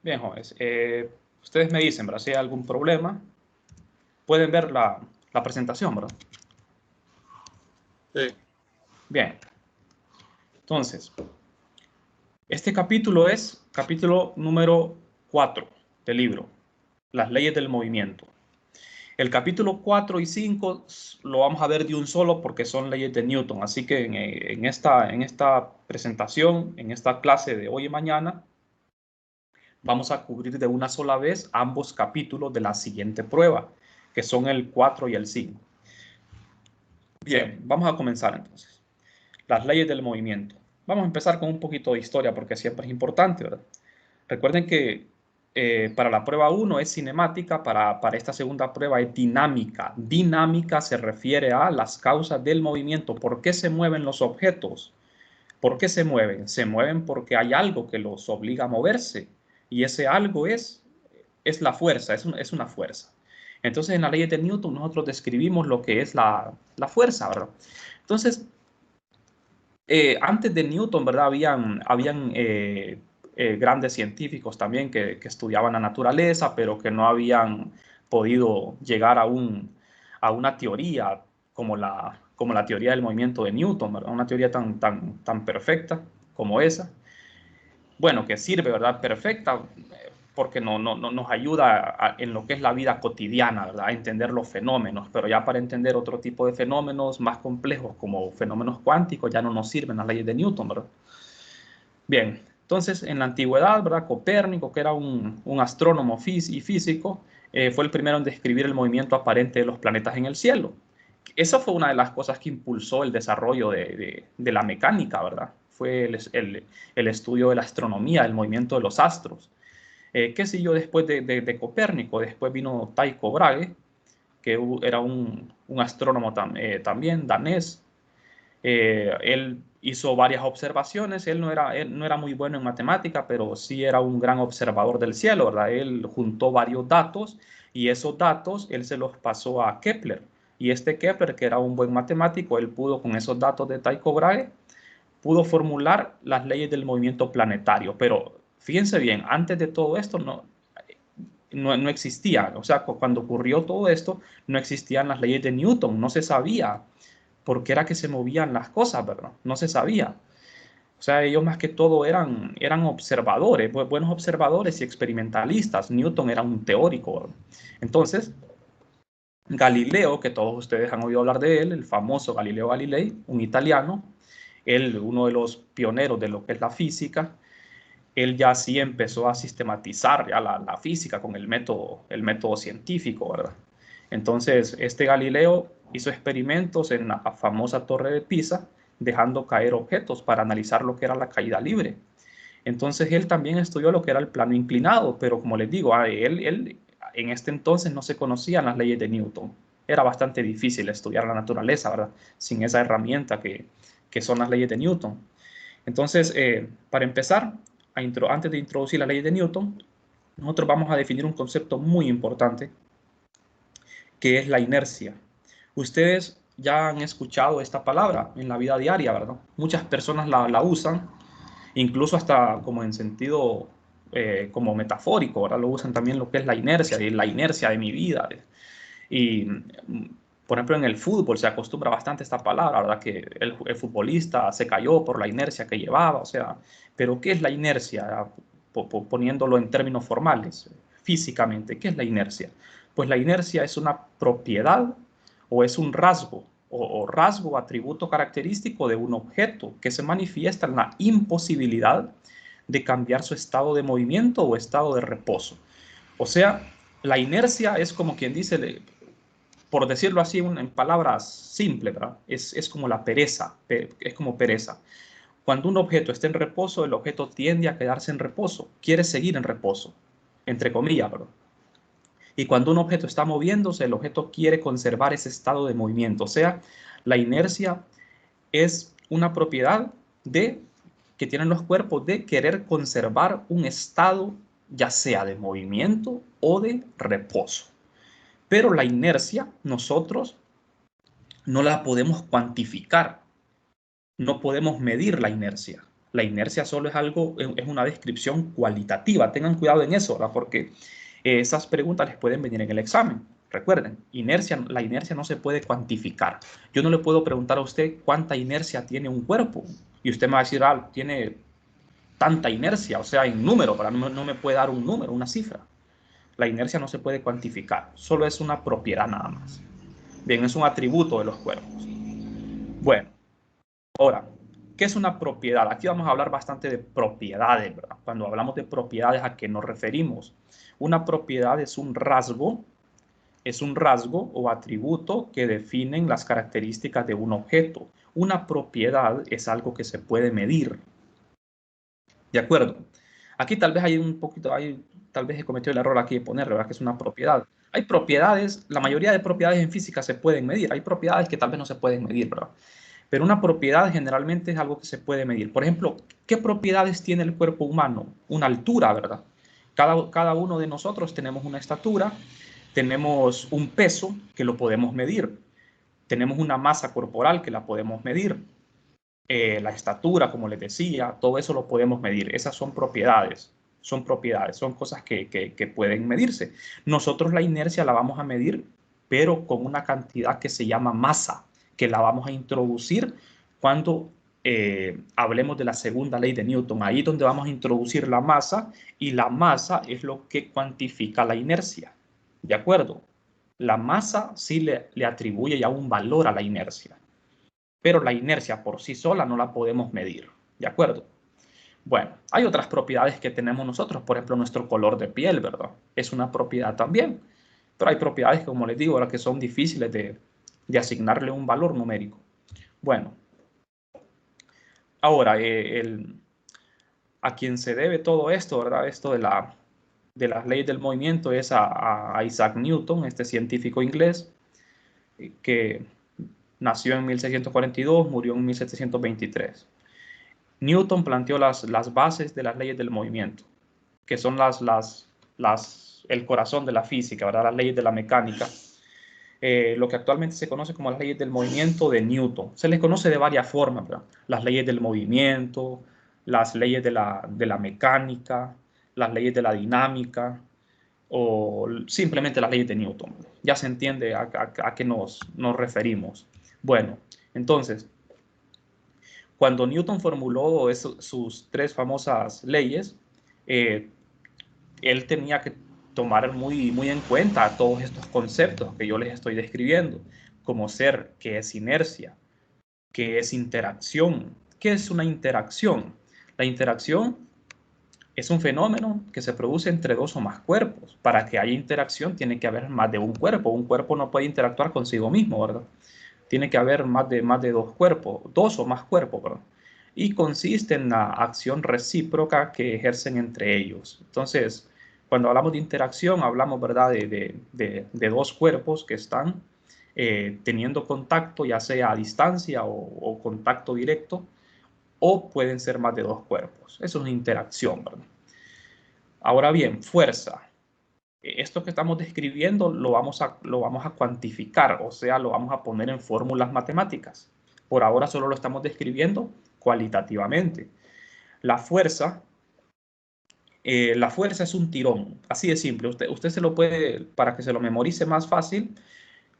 Bien, jóvenes. Ustedes me dicen, ¿verdad? Si hay algún problema, pueden ver la presentación, ¿verdad? Sí. Bien. Entonces, este capítulo es capítulo número 4 del libro, Las leyes del movimiento. El capítulo 4 y 5 lo vamos a ver de un solo porque son leyes de Newton. Así que en esta presentación, en esta clase de hoy y mañana, vamos a cubrir de una sola vez ambos capítulos de la siguiente prueba, que son el 4 y el 5. Bien, vamos a comenzar entonces. Las leyes del movimiento. Vamos a empezar con un poquito de historia porque siempre es importante, ¿verdad? Recuerden que para la prueba 1 es cinemática, para esta segunda prueba es dinámica. Dinámica se refiere a las causas del movimiento. ¿Por qué se mueven los objetos? ¿Por qué se mueven? Se mueven porque hay algo que los obliga a moverse y ese algo es la fuerza, es una fuerza. Entonces, en la ley de Newton nosotros describimos lo que es la fuerza, ¿verdad? Entonces, antes de Newton, ¿verdad? Habían grandes científicos también que estudiaban la naturaleza, pero que no habían podido llegar a una teoría como la teoría del movimiento de Newton, ¿verdad? Una teoría tan perfecta como esa. Bueno, que sirve, ¿verdad? Perfecta, porque nos ayuda en lo que es la vida cotidiana, ¿verdad? A entender los fenómenos, pero ya para entender otro tipo de fenómenos más complejos como fenómenos cuánticos ya no nos sirven las leyes de Newton, ¿verdad? Bien, entonces en la antigüedad, ¿verdad? Copérnico, que era un astrónomo y físico, fue el primero en describir el movimiento aparente de los planetas en el cielo. Eso fue una de las cosas que impulsó el desarrollo de la mecánica, ¿verdad? Fue el estudio de la astronomía, el movimiento de los astros. ¿Qué siguió después de Copérnico? Después vino Tycho Brahe, que era un astrónomo también danés. Él hizo varias observaciones. Él no era muy bueno en matemática, pero sí era un gran observador del cielo, ¿verdad? Él juntó varios datos y esos datos él se los pasó a Kepler. Y este Kepler, que era un buen matemático, él pudo con esos datos de Tycho Brahe, pudo formular las leyes del movimiento planetario. Pero fíjense bien, antes de todo esto no existía. O sea, cuando ocurrió todo esto, no existían las leyes de Newton, no se sabía por qué era que se movían las cosas, ¿verdad? No se sabía. O sea, ellos más que todo eran observadores, buenos observadores y experimentalistas. Newton era un teórico, ¿verdad? Entonces, Galileo, que todos ustedes han oído hablar de él, el famoso Galileo Galilei, un italiano, él, uno de los pioneros de lo que es la física, él ya sí empezó a sistematizar ya la física con el método científico, ¿verdad? Entonces, este Galileo hizo experimentos en la famosa Torre de Pisa, dejando caer objetos para analizar lo que era la caída libre. Entonces, él también estudió lo que era el plano inclinado, pero como les digo, él en este entonces no se conocían las leyes de Newton. Era bastante difícil estudiar la naturaleza, ¿verdad? Sin esa herramienta que son las leyes de Newton. Entonces, para empezar, antes de introducir la ley de Newton, nosotros vamos a definir un concepto muy importante, que es la inercia. Ustedes ya han escuchado esta palabra en la vida diaria, ¿verdad? Muchas personas la usan, incluso hasta como en sentido como metafórico, ¿verdad? Lo usan también lo que es la inercia de mi vida. Y, por ejemplo, en el fútbol se acostumbra bastante esta palabra, ¿verdad? Que el futbolista se cayó por la inercia que llevaba, o sea, pero ¿qué es la inercia? Poniéndolo en términos formales, físicamente, ¿qué es la inercia? Pues la inercia es una propiedad o es un rasgo o rasgo, atributo característico de un objeto que se manifiesta en la imposibilidad de cambiar su estado de movimiento o estado de reposo. O sea, la inercia es como quien dice, por decirlo así en palabras simples, ¿verdad? Es como la pereza, es como pereza. Cuando un objeto está en reposo, el objeto tiende a quedarse en reposo, quiere seguir en reposo, entre comillas, ¿verdad? Y cuando un objeto está moviéndose, el objeto quiere conservar ese estado de movimiento. O sea, la inercia es una propiedad que tienen los cuerpos de querer conservar un estado, ya sea de movimiento o de reposo. Pero la inercia nosotros no la podemos cuantificar, no podemos medir la inercia. La inercia solo es algo, es una descripción cualitativa. Tengan cuidado en eso, ¿verdad? Porque esas preguntas les pueden venir en el examen. Recuerden, la inercia no se puede cuantificar. Yo no le puedo preguntar a usted cuánta inercia tiene un cuerpo. Y usted me va a decir, tiene tanta inercia, o sea, en número, pero no me puede dar un número, una cifra. La inercia no se puede cuantificar, solo es una propiedad nada más. Bien, es un atributo de los cuerpos. Bueno, ahora, ¿qué es una propiedad? Aquí vamos a hablar bastante de propiedades, ¿verdad? Cuando hablamos de propiedades, ¿a qué nos referimos? Una propiedad es un rasgo o atributo que definen las características de un objeto. Una propiedad es algo que se puede medir. ¿De acuerdo? Aquí tal vez hay un poquito, tal vez he cometido el error aquí de poner, ¿verdad? Que es una propiedad. Hay propiedades, la mayoría de propiedades en física se pueden medir. Hay propiedades que tal vez no se pueden medir, ¿verdad? Pero una propiedad generalmente es algo que se puede medir. Por ejemplo, ¿qué propiedades tiene el cuerpo humano? Una altura, ¿verdad? Cada uno de nosotros tenemos una estatura, tenemos un peso que lo podemos medir, tenemos una masa corporal que la podemos medir, la estatura, como les decía, todo eso lo podemos medir. Esas son propiedades, son cosas que pueden medirse. Nosotros la inercia la vamos a medir, pero con una cantidad que se llama masa, que la vamos a introducir cuando hablemos de la segunda ley de Newton. Ahí es donde vamos a introducir la masa, y la masa es lo que cuantifica la inercia. ¿De acuerdo? La masa sí le atribuye ya un valor a la inercia, pero la inercia por sí sola no la podemos medir. ¿De acuerdo? Bueno, hay otras propiedades que tenemos nosotros, por ejemplo, nuestro color de piel, ¿verdad? Es una propiedad también, pero hay propiedades, como les digo, que son difíciles de asignarle un valor numérico. Bueno, ahora, a quien se debe todo esto, ¿verdad? Esto de las leyes del movimiento es a Isaac Newton, este científico inglés, que nació en 1642, murió en 1723. Newton planteó las bases de las leyes del movimiento, que son el corazón de la física, ¿verdad? Las leyes de la mecánica, lo que actualmente se conoce como las leyes del movimiento de Newton. Se les conoce de varias formas, ¿verdad? Las leyes del movimiento, las leyes de la mecánica, las leyes de la dinámica, o simplemente las leyes de Newton. Ya se entiende a qué nos referimos. Bueno, entonces, cuando Newton formuló sus tres famosas leyes, él tenía que tomar muy en cuenta todos estos conceptos que yo les estoy describiendo, como ser, qué es inercia, qué es interacción. ¿Qué es una interacción? La interacción es un fenómeno que se produce entre dos o más cuerpos. Para que haya interacción tiene que haber más de un cuerpo. Un cuerpo no puede interactuar consigo mismo, ¿verdad? Tiene que haber más de dos cuerpos, dos o más cuerpos, perdón. Y consiste en la acción recíproca que ejercen entre ellos. Entonces, cuando hablamos de interacción, hablamos, ¿verdad?, de dos cuerpos que están teniendo contacto, ya sea a distancia o contacto directo, o pueden ser más de dos cuerpos. Eso es una interacción, ¿verdad? Ahora bien, fuerza. Esto que estamos describiendo lo vamos a cuantificar, o sea, lo vamos a poner en fórmulas matemáticas. Por ahora solo lo estamos describiendo cualitativamente. La fuerza es un tirón, así de simple. Usted se lo puede, para que se lo memorice más fácil,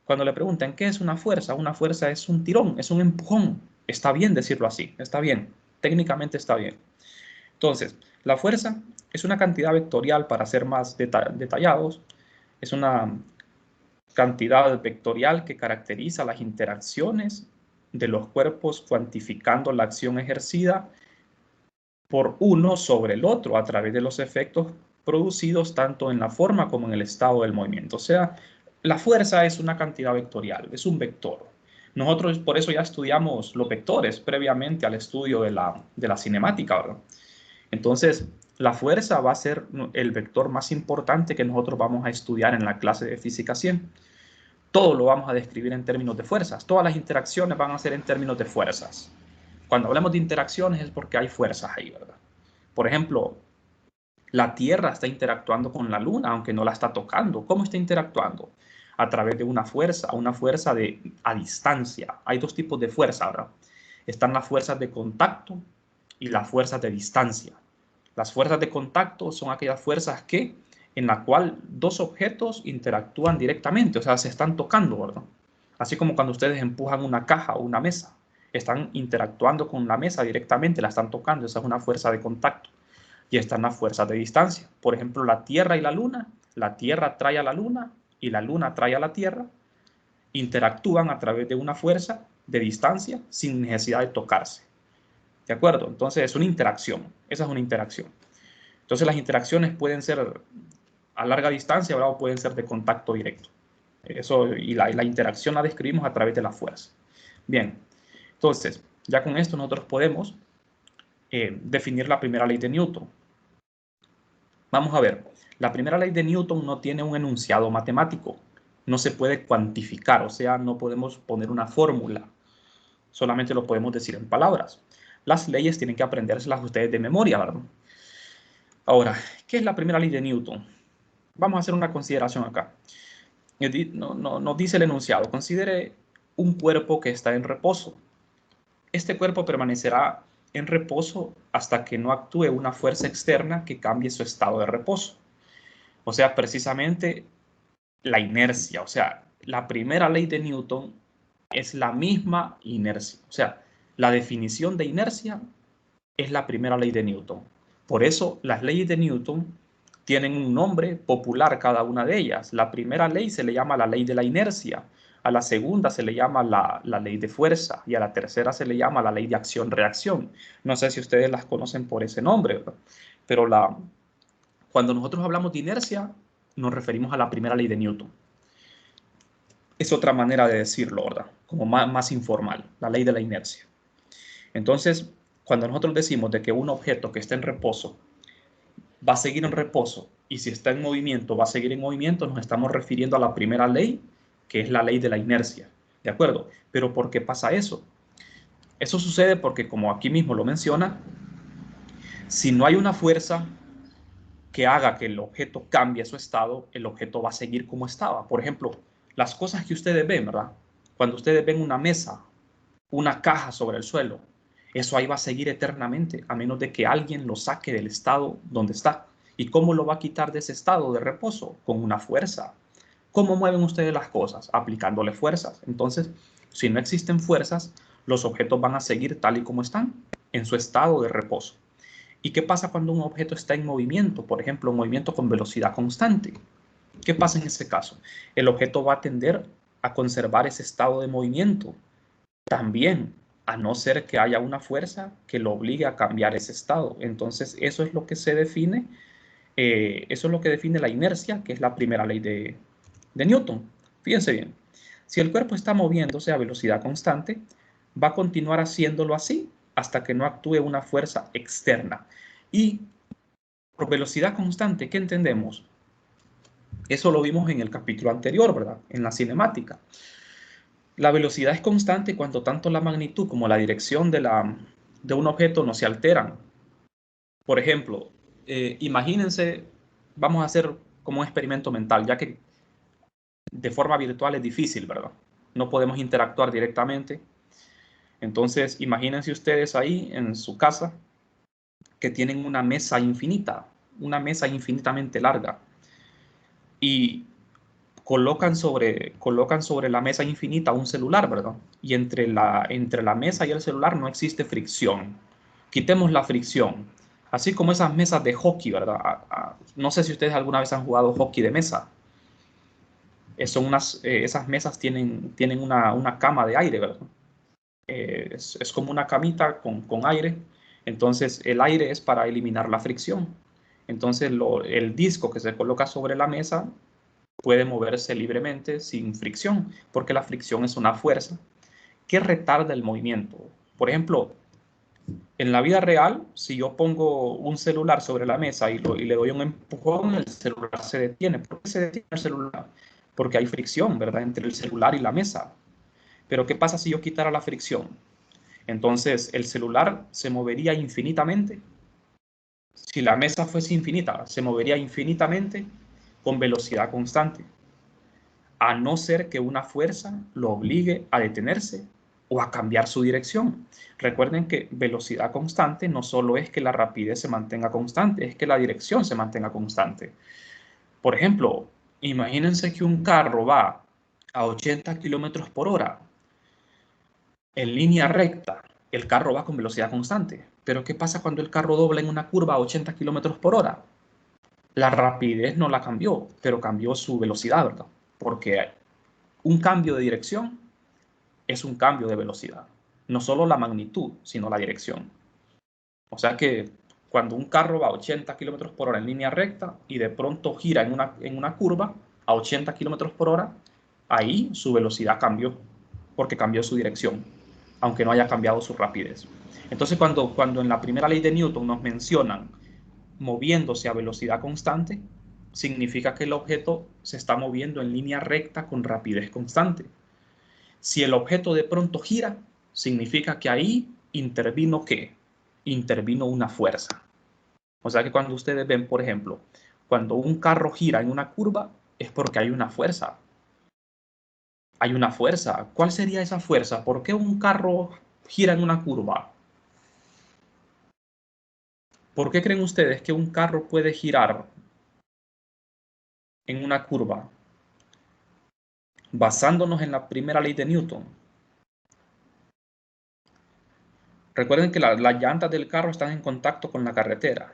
cuando le preguntan qué es una fuerza es un tirón, es un empujón. Está bien decirlo así, está bien, técnicamente está bien. Entonces, la fuerza es una cantidad vectorial, para ser más detallados, es una cantidad vectorial que caracteriza las interacciones de los cuerpos, cuantificando la acción ejercida por uno sobre el otro a través de los efectos producidos tanto en la forma como en el estado del movimiento. O sea, la fuerza es una cantidad vectorial, es un vector. Nosotros por eso ya estudiamos los vectores previamente al estudio de la cinemática, ¿verdad? Entonces, la fuerza va a ser el vector más importante que nosotros vamos a estudiar en la clase de física 100. Todo lo vamos a describir en términos de fuerzas. Todas las interacciones van a ser en términos de fuerzas. Cuando hablamos de interacciones es porque hay fuerzas ahí, ¿verdad? Por ejemplo, la Tierra está interactuando con la Luna, aunque no la está tocando. ¿Cómo está interactuando? A través de una fuerza a distancia. Hay dos tipos de fuerza, ¿verdad? Están las fuerzas de contacto y las fuerzas de distancia. Las fuerzas de contacto son aquellas fuerzas en la cual dos objetos interactúan directamente, o sea, se están tocando, ¿verdad? Así como cuando ustedes empujan una caja o una mesa, están interactuando con la mesa directamente, la están tocando, esa es una fuerza de contacto. Y están las fuerzas de distancia. Por ejemplo, la Tierra y la Luna atrae a la Luna y la Luna atrae a la Tierra, interactúan a través de una fuerza de distancia sin necesidad de tocarse. ¿De acuerdo? Entonces es una interacción, esa es una interacción. Entonces las interacciones pueden ser a larga distancia, ¿verdad? O pueden ser de contacto directo. Eso, y la interacción la describimos a través de la fuerza. Bien, entonces ya con esto nosotros podemos definir la primera ley de Newton. Vamos a ver, la primera ley de Newton no tiene un enunciado matemático, no se puede cuantificar, o sea, no podemos poner una fórmula, solamente lo podemos decir en palabras. Las leyes tienen que aprendérselas ustedes de memoria, ¿verdad? Ahora, ¿qué es la primera ley de Newton? Vamos a hacer una consideración acá. Nos dice el enunciado, considere un cuerpo que está en reposo. Este cuerpo permanecerá en reposo hasta que no actúe una fuerza externa que cambie su estado de reposo. O sea, precisamente la inercia. O sea, la primera ley de Newton es la misma inercia. O sea, la definición de inercia es la primera ley de Newton. Por eso las leyes de Newton tienen un nombre popular cada una de ellas. La primera ley se le llama la ley de la inercia, a la segunda se le llama la ley de fuerza y a la tercera se le llama la ley de acción-reacción. No sé si ustedes las conocen por ese nombre, ¿verdad? Pero cuando nosotros hablamos de inercia, nos referimos a la primera ley de Newton. Es otra manera de decirlo, ¿verdad? Como más informal, la ley de la inercia. Entonces, cuando nosotros decimos de que un objeto que está en reposo va a seguir en reposo y si está en movimiento va a seguir en movimiento, nos estamos refiriendo a la primera ley, que es la ley de la inercia. ¿De acuerdo? Pero ¿por qué pasa eso? Eso sucede porque, como aquí mismo lo menciona, si no hay una fuerza que haga que el objeto cambie su estado, el objeto va a seguir como estaba. Por ejemplo, las cosas que ustedes ven, ¿verdad? Cuando ustedes ven una mesa, una caja sobre el suelo, eso ahí va a seguir eternamente, a menos de que alguien lo saque del estado donde está. ¿Y cómo lo va a quitar de ese estado de reposo? Con una fuerza. ¿Cómo mueven ustedes las cosas? Aplicándole fuerzas. Entonces, si no existen fuerzas, los objetos van a seguir tal y como están, en su estado de reposo. ¿Y qué pasa cuando un objeto está en movimiento? Por ejemplo, un movimiento con velocidad constante. ¿Qué pasa en ese caso? El objeto va a tender a conservar ese estado de movimiento. También, a no ser que haya una fuerza que lo obligue a cambiar ese estado. Entonces, eso es lo que se define, eso es lo que define la inercia, que es la primera ley de Newton. Fíjense bien, si el cuerpo está moviéndose a velocidad constante, va a continuar haciéndolo así hasta que no actúe una fuerza externa. Y por velocidad constante, ¿qué entendemos? Eso lo vimos en el capítulo anterior, ¿verdad? En la cinemática. La velocidad es constante cuando tanto la magnitud como la dirección de un objeto no se alteran. Por ejemplo, imagínense, vamos a hacer como un experimento mental, ya que de forma virtual es difícil, ¿verdad? No podemos interactuar directamente. Entonces, imagínense ustedes ahí en su casa que tienen una mesa infinita, una mesa infinitamente larga, y colocan sobre la mesa infinita un celular, ¿verdad? Y entre la mesa y el celular no existe fricción. Quitemos la fricción. Así como esas mesas de hockey, ¿verdad? No sé si ustedes alguna vez han jugado hockey de mesa. Esas mesas tienen una cama de aire, ¿verdad? Es como una camita con aire. Entonces, el aire es para eliminar la fricción. Entonces, el disco que se coloca sobre la mesa puede moverse libremente sin fricción, porque la fricción es una fuerza que retarda el movimiento. Por ejemplo, en la vida real, si yo pongo un celular sobre la mesa y le doy un empujón, el celular se detiene. ¿Por qué se detiene el celular? Porque hay fricción, ¿verdad?, entre el celular y la mesa. Pero ¿qué pasa si yo quitara la fricción? Entonces, el celular se movería infinitamente. Si la mesa fuese infinita, se movería infinitamente con velocidad constante, a no ser que una fuerza lo obligue a detenerse o a cambiar su dirección. Recuerden que velocidad constante no solo es que la rapidez se mantenga constante, es que la dirección se mantenga constante. Por ejemplo, imagínense que un carro va a 80 kilómetros por hora en línea recta. El carro va con velocidad constante. Pero ¿qué pasa cuando el carro dobla en una curva a 80 kilómetros por hora? La rapidez no la cambió, pero cambió su velocidad, ¿verdad? Porque un cambio de dirección es un cambio de velocidad. No solo la magnitud, sino la dirección. O sea que cuando un carro va a 80 kilómetros por hora en línea recta y de pronto gira en una curva a 80 kilómetros por hora, ahí su velocidad cambió, porque cambió su dirección, aunque no haya cambiado su rapidez. Entonces, cuando en la primera ley de Newton nos mencionan moviéndose a velocidad constante, significa que el objeto se está moviendo en línea recta con rapidez constante. Si el objeto de pronto gira, significa que ahí intervino ¿qué? Intervino una fuerza. O sea que cuando ustedes ven, por ejemplo, cuando un carro gira en una curva, es porque hay una fuerza. Hay una fuerza. ¿Cuál sería esa fuerza? ¿Por qué un carro gira en una curva? ¿Por qué creen ustedes que un carro puede girar en una curva? Basándonos en la primera ley de Newton. Recuerden que las llantas del carro están en contacto con la carretera.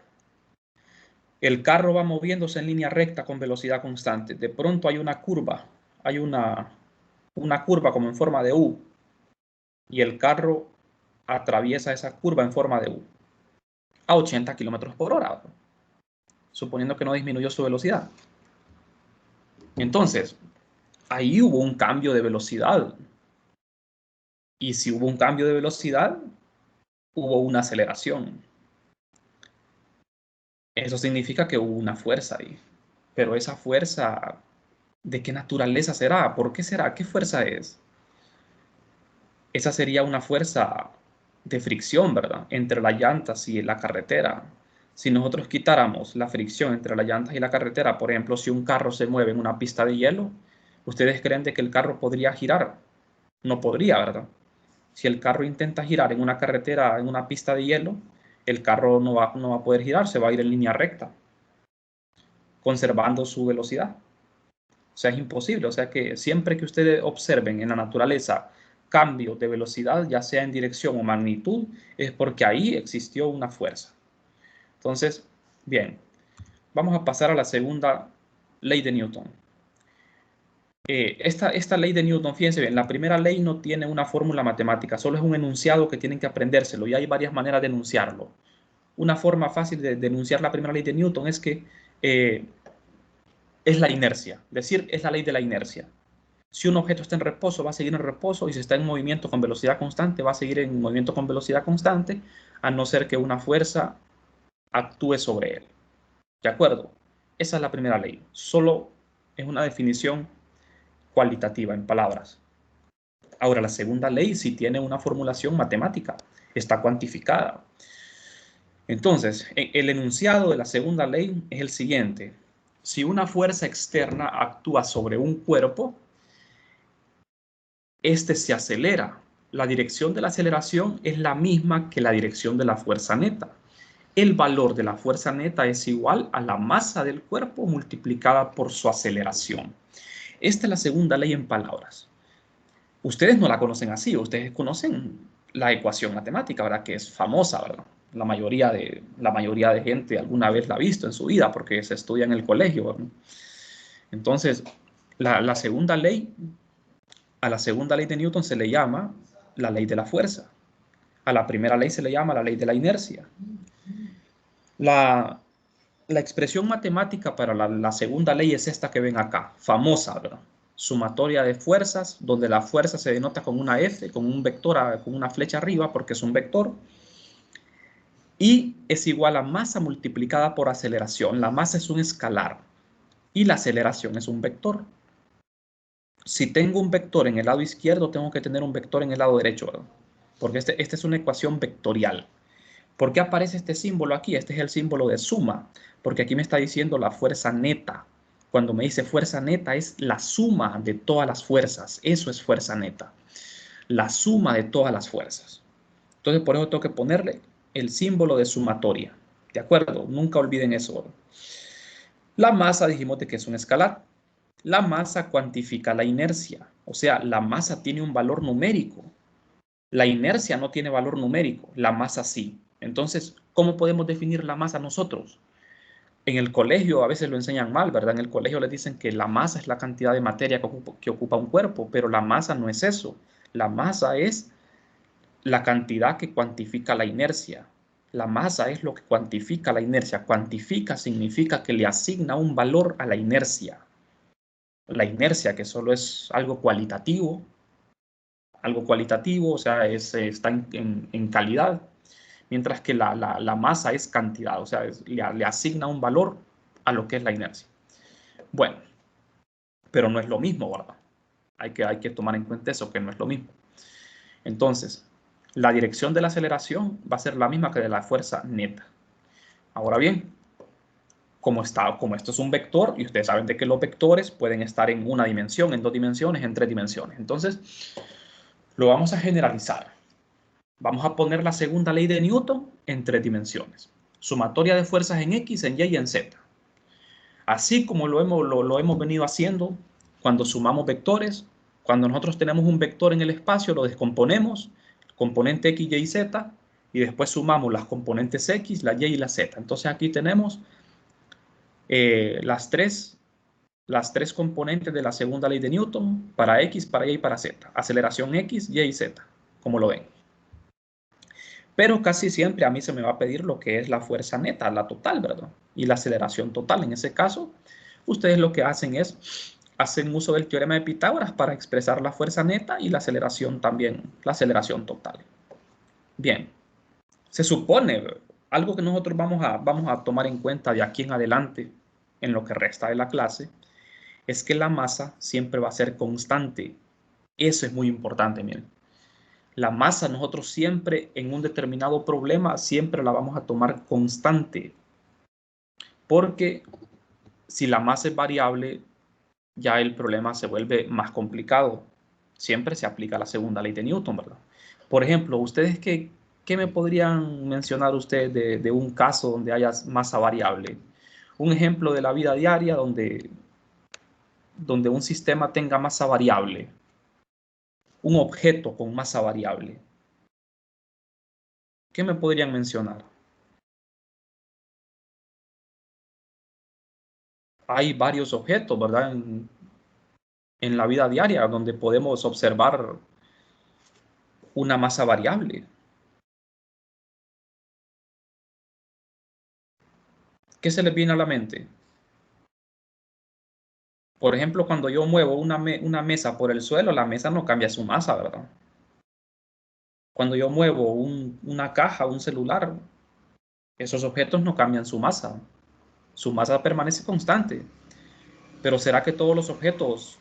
El carro va moviéndose en línea recta con velocidad constante. De pronto hay una curva, hay una curva como en forma de U, y el carro atraviesa esa curva en forma de U a 80 kilómetros por hora, suponiendo que no disminuyó su velocidad. Entonces, ahí hubo un cambio de velocidad. Y si hubo un cambio de velocidad, hubo una aceleración. Eso significa que hubo una fuerza ahí. Pero esa fuerza, ¿de qué naturaleza será? ¿Por qué será? ¿Qué fuerza es? Esa sería una fuerza de fricción, ¿verdad? Entre las llantas y la carretera. Si nosotros quitáramos la fricción entre las llantas y la carretera, por ejemplo, si un carro se mueve en una pista de hielo, ¿ustedes creen de que el carro podría girar? No podría, ¿verdad? Si el carro intenta girar en una carretera, en una pista de hielo, el carro no va a poder girar, se va a ir en línea recta, conservando su velocidad. O sea, es imposible. O sea que siempre que ustedes observen en la naturaleza cambios de velocidad, ya sea en dirección o magnitud, es porque ahí existió una fuerza. Entonces, bien, vamos a pasar a la segunda ley de Newton. Esta ley de Newton, fíjense bien, la primera ley no tiene una fórmula matemática, solo es un enunciado que tienen que aprendérselo y hay varias maneras de enunciarlo. Una forma fácil de enunciar la primera ley de Newton es que es la inercia, es decir, es la ley de la inercia. Si un objeto está en reposo, va a seguir en reposo, y si está en movimiento con velocidad constante, va a seguir en movimiento con velocidad constante, a no ser que una fuerza actúe sobre él. ¿De acuerdo? Esa es la primera ley. Solo es una definición cualitativa en palabras. Ahora, la segunda ley sí tiene una formulación matemática, está cuantificada. Entonces, el enunciado de la segunda ley es el siguiente. Si una fuerza externa actúa sobre un cuerpo, este se acelera. La dirección de la aceleración es la misma que la dirección de la fuerza neta. El valor de la fuerza neta es igual a la masa del cuerpo multiplicada por su aceleración. Esta es la segunda ley en palabras. Ustedes no la conocen así, ustedes conocen la ecuación matemática, ¿verdad? Que es famosa, ¿verdad? La mayoría de gente alguna vez la ha visto en su vida porque se estudia en el colegio, ¿verdad? Entonces, la segunda ley, a la segunda ley de Newton se le llama la ley de la fuerza. A la primera ley se le llama la ley de la inercia. La expresión matemática para la segunda ley es esta que ven acá, famosa, ¿verdad? Sumatoria de fuerzas, donde la fuerza se denota con una F, con un vector, con una flecha arriba, porque es un vector, y es igual a masa multiplicada por aceleración. La masa es un escalar y la aceleración es un vector. Si tengo un vector en el lado izquierdo, tengo que tener un vector en el lado derecho, ¿verdad? Porque esta es una ecuación vectorial. ¿Por qué aparece este símbolo aquí? Este es el símbolo de suma, porque aquí me está diciendo la fuerza neta. Cuando me dice fuerza neta es la suma de todas las fuerzas. Eso es fuerza neta. la suma de todas las fuerzas. Entonces, por eso tengo que ponerle el símbolo de sumatoria. ¿De acuerdo? Nunca olviden eso. La masa dijimos de que es un escalar. La masa cuantifica la inercia. O sea, la masa tiene un valor numérico. La inercia no tiene valor numérico. La masa sí. Entonces, ¿cómo podemos definir la masa nosotros? En el colegio a veces lo enseñan mal, ¿verdad? En el colegio les dicen que la masa es la cantidad de materia que ocupa un cuerpo, pero la masa no es eso. La masa es la cantidad que cuantifica la inercia. La masa es lo que cuantifica la inercia. Cuantifica significa que le asigna un valor a la inercia. La inercia, que solo es algo cualitativo, o sea, está en calidad, mientras que la masa es cantidad, o sea, le asigna un valor a lo que es la inercia. Bueno, pero no es lo mismo, ¿verdad? Hay que tomar en cuenta eso, que no es lo mismo. Entonces, la dirección de la aceleración va a ser la misma que de la fuerza neta. Ahora bien, como esto es un vector, y ustedes saben de que los vectores pueden estar en una dimensión, en dos dimensiones, en tres dimensiones. Entonces, lo vamos a generalizar. Vamos a poner la segunda ley de Newton en tres dimensiones. Sumatoria de fuerzas en X, en Y y en Z. Así como lo hemos venido haciendo cuando sumamos vectores. Cuando nosotros tenemos un vector en el espacio, lo descomponemos, componente X, Y, Z, y después sumamos las componentes X, la Y y la Z. Entonces aquí tenemos las tres componentes de la segunda ley de Newton para X, para Y y para Z. Aceleración X, Y y Z, como lo ven. Pero casi siempre a mí se me va a pedir lo que es la fuerza neta, la total, ¿verdad? Y la aceleración total. En ese caso, ustedes lo que hacen es, hacen uso del teorema de Pitágoras para expresar la fuerza neta y la aceleración también, la aceleración total. Bien, se supone, algo que nosotros vamos a tomar en cuenta de aquí en adelante, en lo que resta de la clase, es que la masa siempre va a ser constante. Eso es muy importante, miren. La masa nosotros siempre en un determinado problema, siempre la vamos a tomar constante. Porque si la masa es variable, ya el problema se vuelve más complicado. Siempre se aplica la segunda ley de Newton, ¿verdad? Por ejemplo, ¿ustedes qué me podrían mencionar ustedes de un caso donde haya masa variable? Un ejemplo de la vida diaria donde un sistema tenga masa variable. Un objeto con masa variable. ¿Qué me podrían mencionar? Hay varios objetos, ¿verdad? En la vida diaria donde podemos observar una masa variable. ¿Qué se les viene a la mente? Por ejemplo, cuando yo muevo una mesa por el suelo, la mesa no cambia su masa, ¿verdad? Cuando yo muevo una caja, un celular, esos objetos no cambian su masa. Su masa permanece constante. Pero ¿será que todos los objetos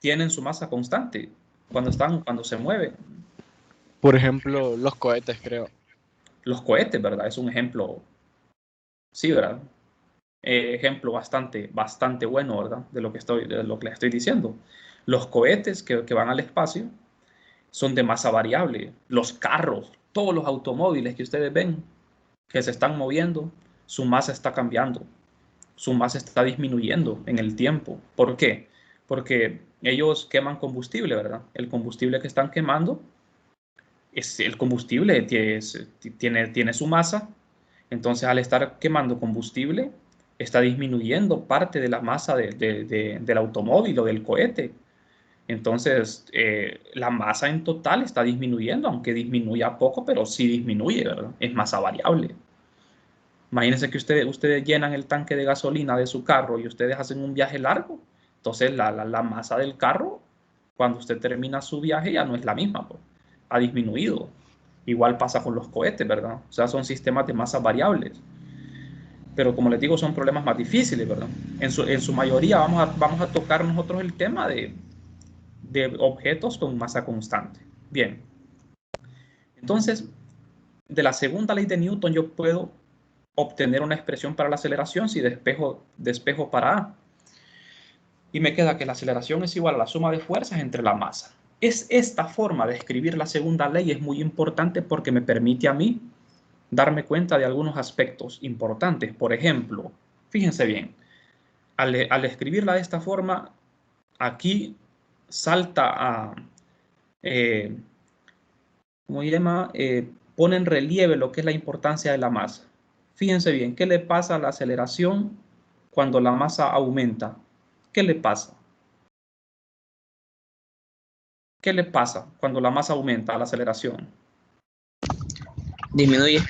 tienen su masa constante cuando se mueven? Por ejemplo, los cohetes, creo. Los cohetes, ¿verdad? Es un ejemplo, sí, ¿verdad? Ejemplo bastante bueno, ¿verdad? De lo que les estoy diciendo. Los cohetes que van al espacio son de masa variable. Los carros, todos los automóviles que ustedes ven que se están moviendo, su masa está cambiando, su masa está disminuyendo en el tiempo. ¿Por qué? Porque ellos queman combustible, ¿verdad? El combustible que están quemando es el combustible, tiene su masa. Entonces, al estar quemando combustible, está disminuyendo parte de la masa del automóvil o del cohete. Entonces, la masa en total está disminuyendo, aunque disminuya poco, pero sí disminuye, ¿verdad? Es masa variable. Imagínense que ustedes llenan el tanque de gasolina de su carro y ustedes hacen un viaje largo. Entonces, la masa del carro, cuando usted termina su viaje, ya no es la misma, pues. Ha disminuido. Igual pasa con los cohetes, ¿verdad? O sea, son sistemas de masas variables. Pero como les digo, son problemas más difíciles, ¿verdad? En su mayoría vamos a tocar nosotros el tema de objetos con masa constante. Bien, entonces, de la segunda ley de Newton yo puedo obtener una expresión para la aceleración si despejo para A. Y me queda que la aceleración es igual a la suma de fuerzas entre la masa. Esta forma de escribir la segunda ley es muy importante porque me permite a mí darme cuenta de algunos aspectos importantes. Por ejemplo, fíjense bien, al escribirla de esta forma, aquí salta a, ¿cómo se llama? Pone en relieve lo que es la importancia de la masa. Fíjense bien, ¿qué le pasa a la aceleración cuando la masa aumenta? ¿Qué le pasa? ¿Qué le pasa cuando la masa aumenta a la aceleración? Disminuye.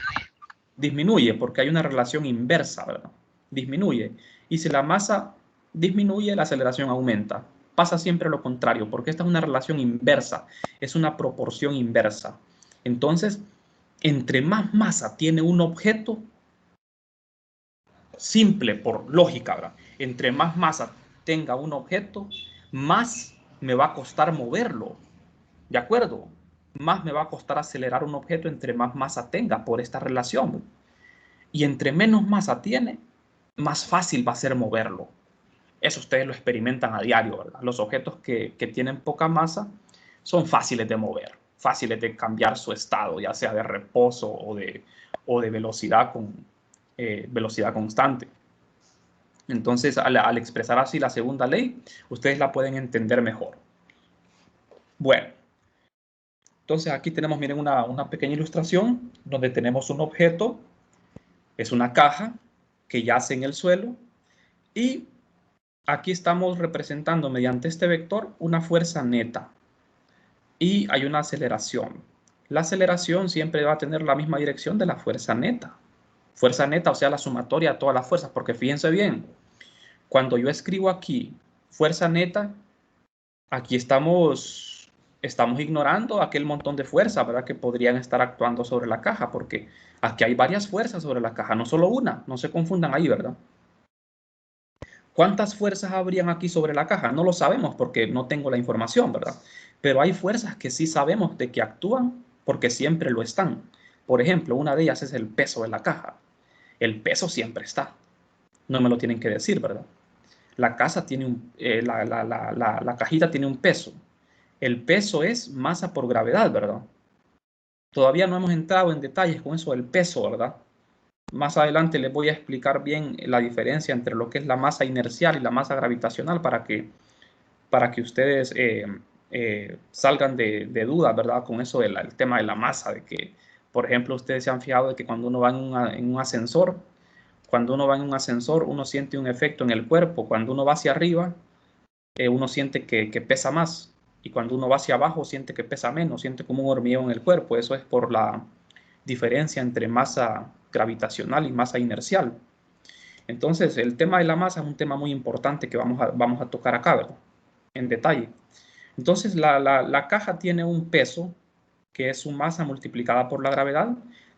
Disminuye porque hay una relación inversa, ¿verdad? Disminuye. Y si la masa disminuye, la aceleración aumenta. Pasa siempre lo contrario, porque esta es una relación inversa, es una proporción inversa. Entonces, entre más masa tiene un objeto, simple por lógica, ¿verdad? Entre más masa tenga un objeto, más me va a costar moverlo. ¿De acuerdo? Más me va a costar acelerar un objeto entre más masa tenga por esta relación. Y entre menos masa tiene, más fácil va a ser moverlo. Eso ustedes lo experimentan a diario, ¿verdad? Los objetos que tienen poca masa son fáciles de mover, fáciles de cambiar su estado, ya sea de reposo o de velocidad con velocidad constante. Entonces, al expresar así la segunda ley, ustedes la pueden entender mejor. Bueno, entonces aquí tenemos, miren, una pequeña ilustración donde tenemos un objeto, es una caja que yace en el suelo y aquí estamos representando mediante este vector una fuerza neta y hay una aceleración. La aceleración siempre va a tener la misma dirección de la fuerza neta. Fuerza neta, o sea, la sumatoria de todas las fuerzas, porque fíjense bien, cuando yo escribo aquí fuerza neta, aquí estamos ignorando aquel montón de fuerzas, ¿verdad? Que podrían estar actuando sobre la caja, porque aquí hay varias fuerzas sobre la caja, no solo una, no se confundan ahí, ¿verdad? ¿Cuántas fuerzas habrían aquí sobre la caja? No lo sabemos porque no tengo la información, ¿verdad? Pero hay fuerzas que sí sabemos de que actúan porque siempre lo están. Por ejemplo, una de ellas es el peso de la caja. El peso siempre está. No me lo tienen que decir, ¿verdad? La cajita tiene un peso. El peso es masa por gravedad, ¿verdad? Todavía no hemos entrado en detalles con eso del peso, ¿verdad? Más adelante les voy a explicar bien la diferencia entre lo que es la masa inercial y la masa gravitacional para que ustedes salgan de dudas, ¿verdad? Con eso del tema de la masa, de que, por ejemplo, ustedes se han fijado de que cuando uno va en un ascensor, uno siente un efecto en el cuerpo. Cuando uno va hacia arriba, uno siente que pesa más. Y cuando uno va hacia abajo, siente que pesa menos, siente como un hormigueo en el cuerpo. Eso es por la diferencia entre masa gravitacional y masa inercial. Entonces, el tema de la masa es un tema muy importante que vamos a tocar acá, ¿verdad? En detalle. Entonces, la caja tiene un peso, que es su masa multiplicada por la gravedad,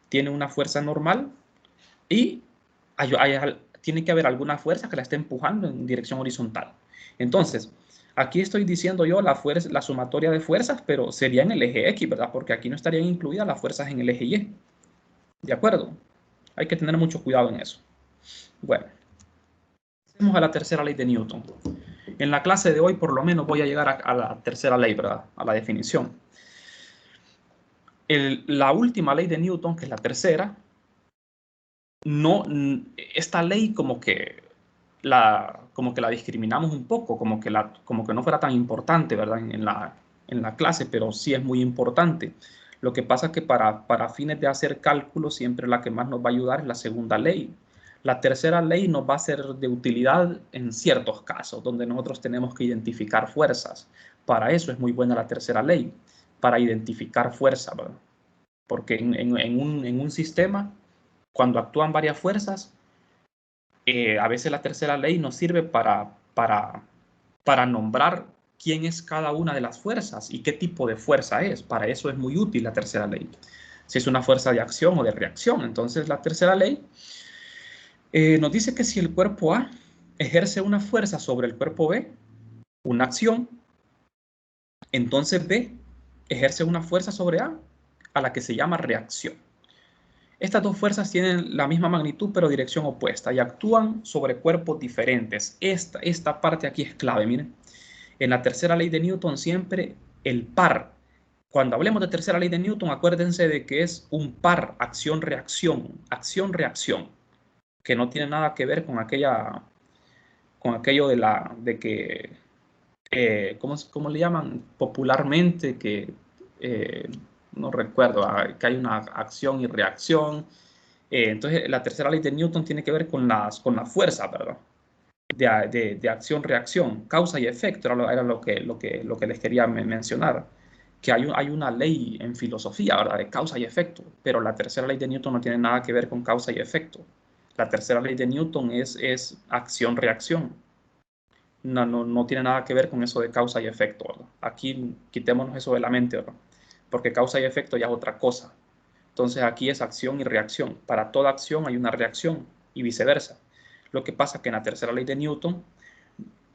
tiene una fuerza normal y tiene que haber alguna fuerza que la esté empujando en dirección horizontal. Entonces, aquí estoy diciendo yo la sumatoria de fuerzas, pero sería en el eje X, ¿verdad? Porque aquí no estarían incluidas las fuerzas en el eje Y. ¿De acuerdo? Hay que tener mucho cuidado en eso. Bueno, pasemos a la tercera ley de Newton. En la clase de hoy, por lo menos, voy a llegar a la tercera ley, ¿verdad? A la definición. La última ley de Newton, que es la tercera, esta ley como que la discriminamos un poco, como que no fuera tan importante, ¿verdad? En la clase, pero sí es muy importante. Lo que pasa es que para fines de hacer cálculos, siempre la que más nos va a ayudar es la segunda ley. La tercera ley nos va a ser de utilidad en ciertos casos, donde nosotros tenemos que identificar fuerzas. Para eso es muy buena la tercera ley, para identificar fuerzas, ¿verdad? Porque en un sistema, cuando actúan varias fuerzas, a veces la tercera ley nos sirve para nombrar quién es cada una de las fuerzas y qué tipo de fuerza es. Para eso es muy útil la tercera ley. Si es una fuerza de acción o de reacción. Entonces la tercera ley nos dice que si el cuerpo A ejerce una fuerza sobre el cuerpo B, una acción, entonces B ejerce una fuerza sobre A la que se llama reacción. Estas dos fuerzas tienen la misma magnitud pero dirección opuesta y actúan sobre cuerpos diferentes. Esta parte aquí es clave, miren. En la tercera ley de Newton siempre El par, cuando hablemos de tercera ley de Newton, acuérdense de que es un par acción-reacción, acción-reacción, que no tiene nada que ver con aquello de que, ¿cómo le llaman popularmente? Que no recuerdo, que hay una acción y reacción. Entonces, la tercera ley de Newton tiene que ver con la fuerza, ¿verdad? De acción-reacción, causa y efecto, era lo que les quería mencionar, que hay una ley en filosofía, ¿verdad? De causa y efecto, pero la tercera ley de Newton no tiene nada que ver con causa y efecto. La tercera ley de Newton es acción-reacción. No tiene nada que ver con eso de causa y efecto, ¿verdad? Aquí quitémonos eso de la mente, ¿verdad? Porque causa y efecto ya es otra cosa. Entonces aquí es acción y reacción. Para toda acción hay una reacción y viceversa. Lo que pasa es que en la tercera ley de Newton,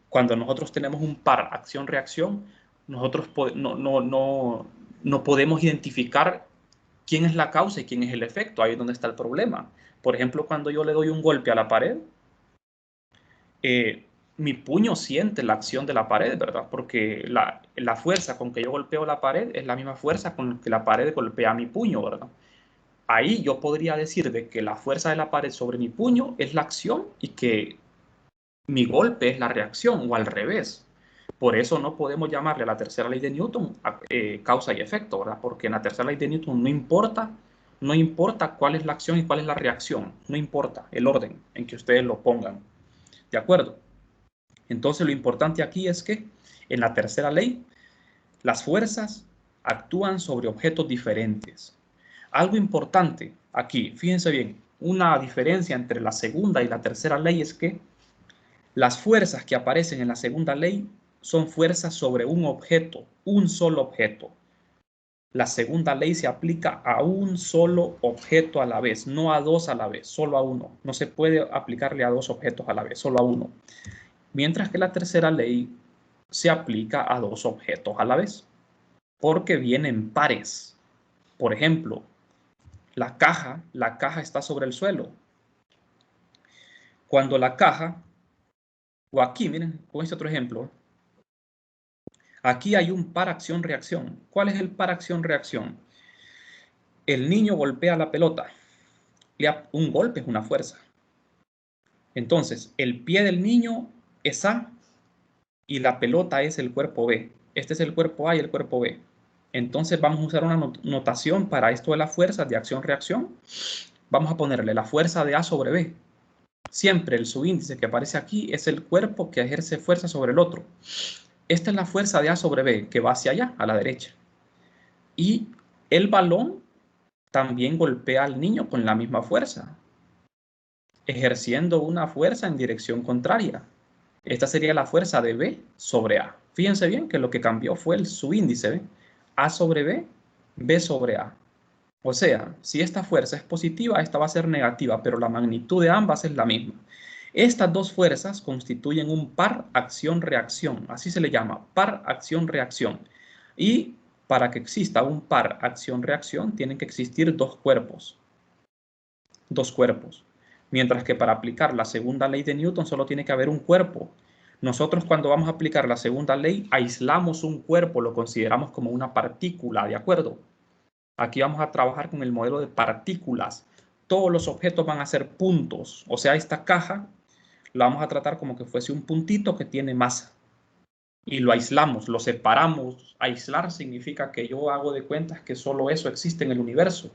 cuando nosotros tenemos un par acción-reacción, nosotros no podemos identificar quién es la causa y quién es el efecto. Ahí es donde está el problema. Por ejemplo, cuando yo le doy un golpe a la pared, mi puño siente la acción de la pared, ¿verdad? Porque la fuerza con que yo golpeo la pared es la misma fuerza con que la pared golpea mi puño, ¿verdad? Ahí yo podría decir de que la fuerza de la pared sobre mi puño es la acción y que mi golpe es la reacción o al revés. Por eso no podemos llamarle a la tercera ley de Newton causa y efecto, ¿verdad? Porque en la tercera ley de Newton no importa cuál es la acción y cuál es la reacción, no importa el orden en que ustedes lo pongan, ¿de acuerdo? Entonces lo importante aquí es que en la tercera ley las fuerzas actúan sobre objetos diferentes. Algo importante aquí, fíjense bien, una diferencia entre la segunda y la tercera ley es que las fuerzas que aparecen en la segunda ley son fuerzas sobre un objeto, un solo objeto. La segunda ley se aplica a un solo objeto a la vez, no a dos a la vez, solo a uno. No se puede aplicarle a dos objetos a la vez, solo a uno. Mientras que la tercera ley se aplica a dos objetos a la vez, porque vienen pares. Por ejemplo, la caja está sobre el suelo. Cuando la caja, o aquí, miren, con este otro ejemplo, aquí hay un par acción-reacción. ¿Cuál es el par acción-reacción? El niño golpea la pelota. Un golpe es una fuerza. Entonces, el pie del niño es A y la pelota es el cuerpo B. Este es el cuerpo A y el cuerpo B. Entonces vamos a usar una notación para esto de las fuerzas de acción-reacción. Vamos a ponerle la fuerza de A sobre B. Siempre el subíndice que aparece aquí es el cuerpo que ejerce fuerza sobre el otro. Esta es la fuerza de A sobre B que va hacia allá, a la derecha. Y el balón también golpea al niño con la misma fuerza, ejerciendo una fuerza en dirección contraria. Esta sería la fuerza de B sobre A. Fíjense bien que lo que cambió fue el subíndice, ¿ve? A sobre B, B sobre A. O sea, si esta fuerza es positiva, esta va a ser negativa, pero la magnitud de ambas es la misma. Estas dos fuerzas constituyen un par acción-reacción, así se le llama, par acción-reacción. Y para que exista un par acción-reacción, tienen que existir dos cuerpos. Dos cuerpos. Mientras que para aplicar la segunda ley de Newton solo tiene que haber un cuerpo. Nosotros cuando vamos a aplicar la segunda ley, aislamos un cuerpo, lo consideramos como una partícula, ¿de acuerdo? Aquí vamos a trabajar con el modelo de partículas. Todos los objetos van a ser puntos. O sea, esta caja la vamos a tratar como que fuese un puntito que tiene masa. Y lo aislamos, lo separamos. Aislar significa que yo hago de cuentas que solo eso existe en el universo.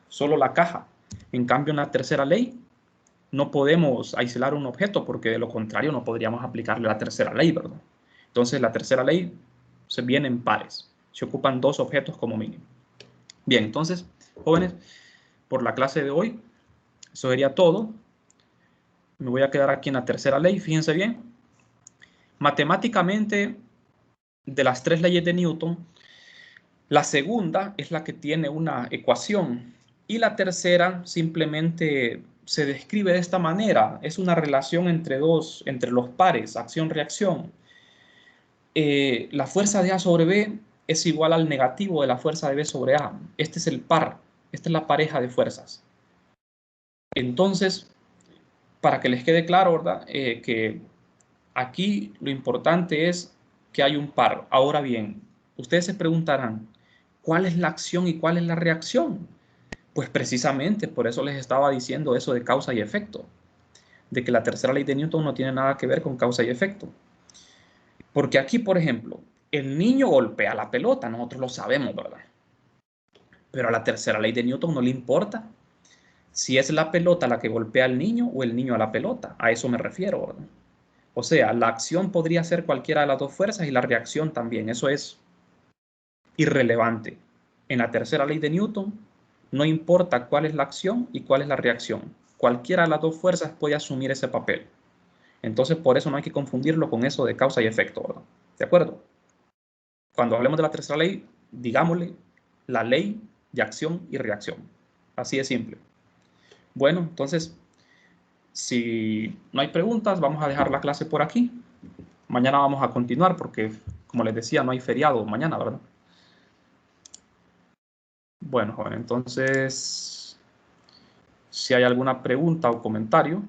Solo la caja. En cambio, en la tercera ley, no podemos aislar un objeto porque de lo contrario no podríamos aplicarle la tercera ley, ¿verdad? Entonces, la tercera ley se viene en pares. Se ocupan dos objetos como mínimo. Bien, entonces, jóvenes, por la clase de hoy, eso sería todo. Me voy a quedar aquí en la tercera ley, fíjense bien. Matemáticamente, de las tres leyes de Newton, la segunda es la que tiene una ecuación y la tercera simplemente se describe de esta manera. Es una relación entre los pares, acción-reacción. La fuerza de A sobre B es igual al negativo de la fuerza de B sobre A. Este es el par, esta es la pareja de fuerzas. Entonces, para que les quede claro, ¿verdad? Que aquí lo importante es que hay un par. Ahora bien, Ustedes se preguntarán, ¿cuál es la acción y cuál es la reacción? Pues precisamente por eso les estaba diciendo eso de causa y efecto, de que la tercera ley de Newton no tiene nada que ver con causa y efecto. Porque aquí, por ejemplo, el niño golpea la pelota, nosotros lo sabemos, ¿verdad? Pero a la tercera ley de Newton no le importa si es la pelota la que golpea al niño o el niño a la pelota. A eso me refiero, ¿verdad? O sea, la acción podría ser cualquiera de las dos fuerzas y la reacción también. Eso es irrelevante. En la tercera ley de Newton, no importa cuál es la acción y cuál es la reacción. Cualquiera de las dos fuerzas puede asumir ese papel. Entonces, por eso no hay que confundirlo con eso de causa y efecto, ¿verdad? ¿De acuerdo? Cuando hablemos de la tercera ley, digámosle la ley de acción y reacción. Así de simple. Bueno, entonces, si no hay preguntas, vamos a dejar la clase por aquí. Mañana vamos a continuar porque, como les decía, no hay feriado mañana, ¿verdad? Bueno, joven, entonces, si hay alguna pregunta o comentario.